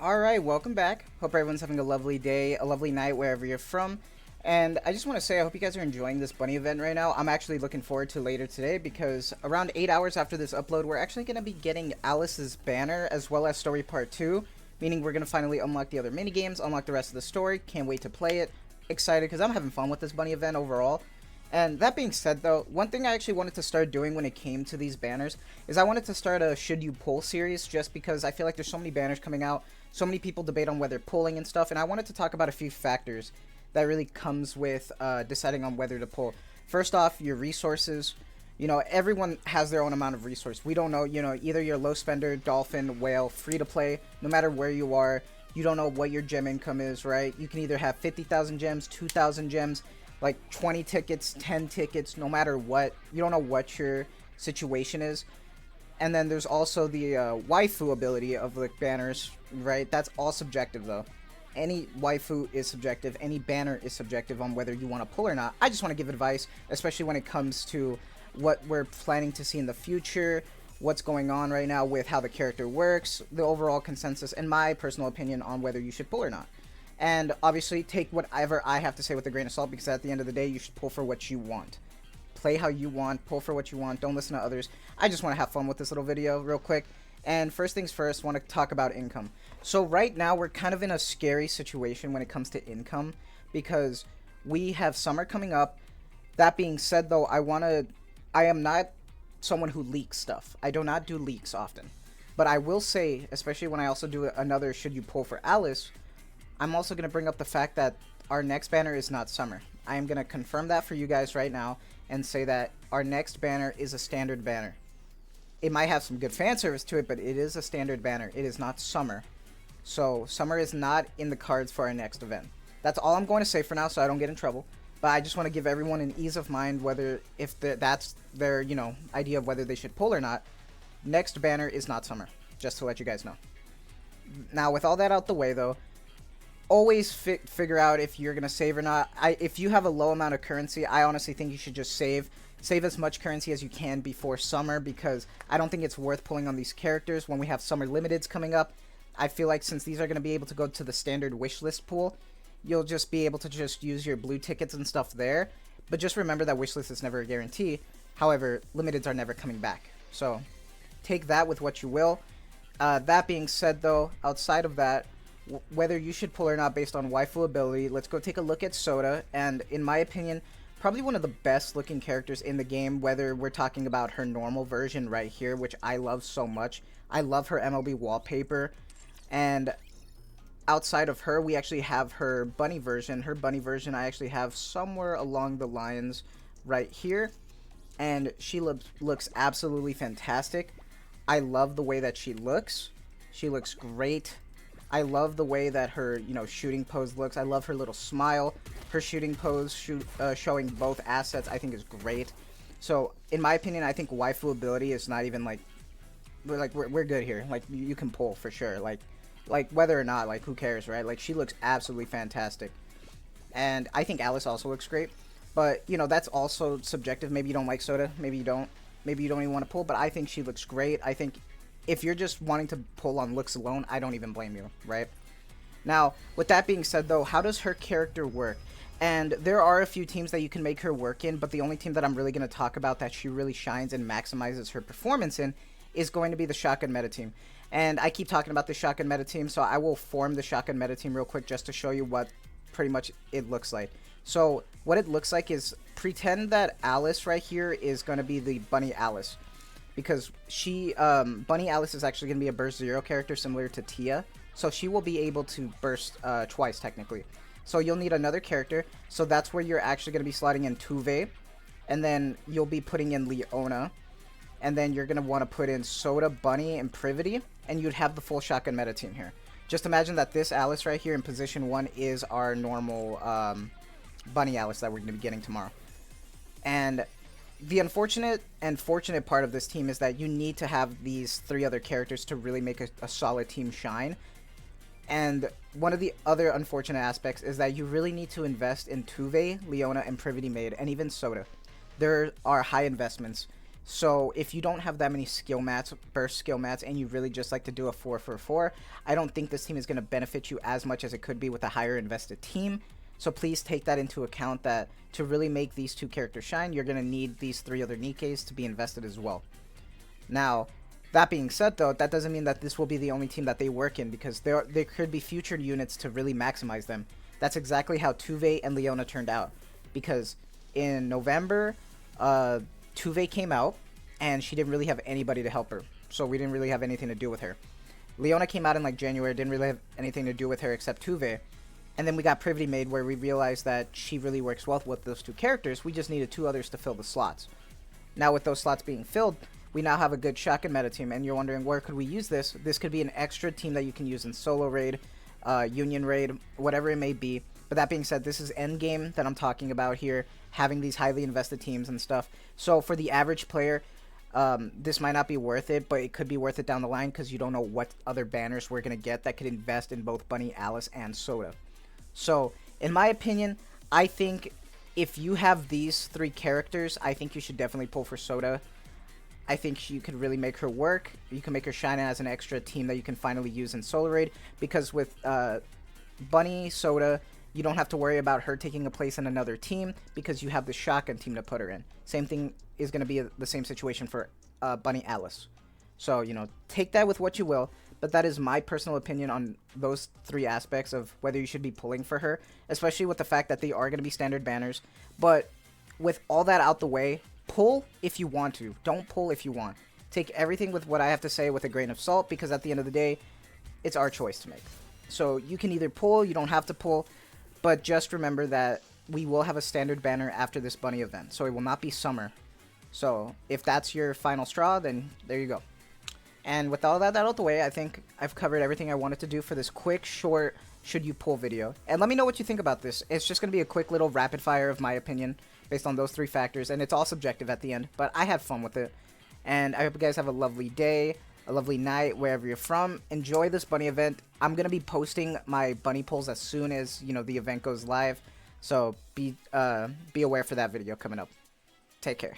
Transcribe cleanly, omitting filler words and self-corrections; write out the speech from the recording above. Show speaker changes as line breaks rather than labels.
Alright, welcome back. Hope everyone's having a lovely day, a lovely night wherever you're from. And I just want to say I hope you guys are enjoying this bunny event right now. I'm actually looking forward to later today because around 8 hours after this upload, we're actually going to be getting Alice's banner as well as story part 2. Meaning we're going to finally unlock the other minigames, unlock the rest of the story. Can't wait to play it. Excited because I'm having fun with this bunny event overall. And that being said though, one thing I actually wanted to start doing when it came to these banners is I wanted to start a Should You Pull series just because I feel like there's so many banners coming out, so many people debate on whether pulling and stuff, and I wanted to talk about a few factors that really comes with deciding on whether to pull. First off, your resources. You know, everyone has their own amount of resource. We don't know, you know, either you're low spender, dolphin, whale, free to play, no matter where you are, you don't know what your gem income is, right? You can either have 50,000 gems, 2,000 gems, like 20 tickets, 10 tickets, no matter what. You don't know what your situation is. And then there's also the waifu ability of the banners, right? That's all subjective though. Any waifu is subjective, any banner is subjective on whether you want to pull or not. I just want to give advice, especially when it comes to what we're planning to see in the future, what's going on right now with how the character works, the overall consensus, and my personal opinion on whether you should pull or not. And obviously take whatever I have to say with a grain of salt, because at the end of the day, you should pull for what you want. Play how you want, pull for what you want, don't listen to others. I just want to have fun with this little video real quick. And first things first, want to talk about income. So right now, we're kind of in a scary situation when it comes to income, because we have summer coming up. That being said though, I am not someone who leaks stuff. I do not do leaks often. But I will say, especially when I also do another Should You Pull for Alice, I'm also going to bring up the fact that our next banner is not summer. I am going to confirm that for you guys right now and say that our next banner is a standard banner. It might have some good fan service to it, but it is a standard banner. It is not summer. So summer is not in the cards for our next event. That's all I'm going to say for now so I don't get in trouble. But I just want to give everyone an ease of mind whether if that's their, you know, idea of whether they should pull or not. Next banner is not summer, just to let you guys know. Now with all that out the way though, always figure out if you're gonna save or not. If you have a low amount of currency, I honestly think you should just save as much currency as you can before summer, because I don't think it's worth pulling on these characters when we have summer limiteds coming up. I feel like since these are going to be able to go to the standard wishlist pool, you'll just be able to just use your blue tickets and stuff there. But just remember that wishlist is never a guarantee. However, limiteds are never coming back, so take that with what you will. That being said though, outside of that, whether you should pull or not based on waifu ability, let's go take a look at Soda. And in my opinion, probably one of the best looking characters in the game, whether we're talking about her normal version right here, which I love so much. I love her MLB wallpaper. And outside of her, we actually have her bunny version. Her bunny version I actually have somewhere along the lines right here. And she looks absolutely fantastic. I love the way that she looks. She looks great. I love the way that her, you know, shooting pose looks. I love her little smile. Her shooting pose, showing both assets, I think is great. So, in my opinion, I think waifu ability is not even like we're good here. Like you can pull for sure. Like whether or not, like who cares, right? Like she looks absolutely fantastic, and I think Alice also looks great. But you know that's also subjective. Maybe you don't like Soda. Maybe you don't. Maybe you don't even want to pull. But I think she looks great. I think if you're just wanting to pull on looks alone, I don't even blame you, right? Now, with that being said though, how does her character work? And there are a few teams that you can make her work in, but the only team that I'm really going to talk about that she really shines and maximizes her performance in is going to be the shotgun meta team. And I keep talking about the shotgun meta team, so I will form the shotgun meta team real quick just to show you what pretty much it looks like. So what it looks like is, pretend that Alice right here is going to be the Bunny Alice. Because she, Bunny Alice is actually going to be a burst 0 character similar to Tia. So she will be able to burst twice technically. So you'll need another character. So that's where you're actually going to be slotting in Tuve. And then you'll be putting in Leona. And then you're going to want to put in Soda, Bunny, and Privity. And you'd have the full shotgun meta team here. Just imagine that this Alice right here in position 1 is our normal Bunny Alice that we're going to be getting tomorrow. And the unfortunate and fortunate part of this team is that you need to have these 3 other characters to really make a solid team shine. And one of the other unfortunate aspects is that you really need to invest in Tuve, Leona, and Privity Maid, and even Soda. There are high investments. So if you don't have that many skill mats, burst skill mats, and you really just like to do a 4 for 4, I don't think this team is going to benefit you as much as it could be with a higher invested team. So please take that into account, that to really make these two characters shine, you're going to need these 3 other Nikkes to be invested as well. Now, that being said though, that doesn't mean that this will be the only team that they work in, because there could be future units to really maximize them. That's exactly how Tuve and Leona turned out, because in November, Tuve came out, and she didn't really have anybody to help her, so we didn't really have anything to do with her. Leona came out in like January, didn't really have anything to do with her except Tuve, and then we got Privity made, where we realized that she really works well with those 2 characters. We just needed 2 others to fill the slots. Now with those slots being filled, we now have a good shotgun meta team, and you're wondering, where could we use this? This could be an extra team that you can use in solo raid, union raid, whatever it may be. But that being said, this is endgame that I'm talking about here, having these highly invested teams and stuff. So for the average player, this might not be worth it, but it could be worth it down the line, because you don't know what other banners we're going to get that could invest in both Bunny, Alice, and Soda. So in my opinion, I think if you have these 3 characters, I think you should definitely pull for Soda. I think you could really make her work. You can make her shine as an extra team that you can finally use in solo raid, because with Bunny, Soda, you don't have to worry about her taking a place in another team, because you have the shotgun team to put her in. Same thing is going to be the same situation for Bunny, Alice. So, you know, take that with what you will, but that is my personal opinion on those 3 aspects of whether you should be pulling for her, especially with the fact that they are going to be standard banners. But with all that out the way, pull if you want to. Don't pull if you want. Take everything with what I have to say with a grain of salt, because at the end of the day, it's our choice to make. So you can either pull, you don't have to pull, but just remember that we will have a standard banner after this Bunny event, so it will not be summer. So if that's your final straw, then there you go. And with all that out of the way, I think I've covered everything I wanted to do for this quick, short, should you pull video. And let me know what you think about this. It's just going to be a quick little rapid fire of my opinion based on those 3 factors, and it's all subjective at the end, but I had fun with it. And I hope you guys have a lovely day, a lovely night, wherever you're from. Enjoy this Bunny event. I'm going to be posting my Bunny pulls as soon as, you know, the event goes live. So be aware for that video coming up. Take care.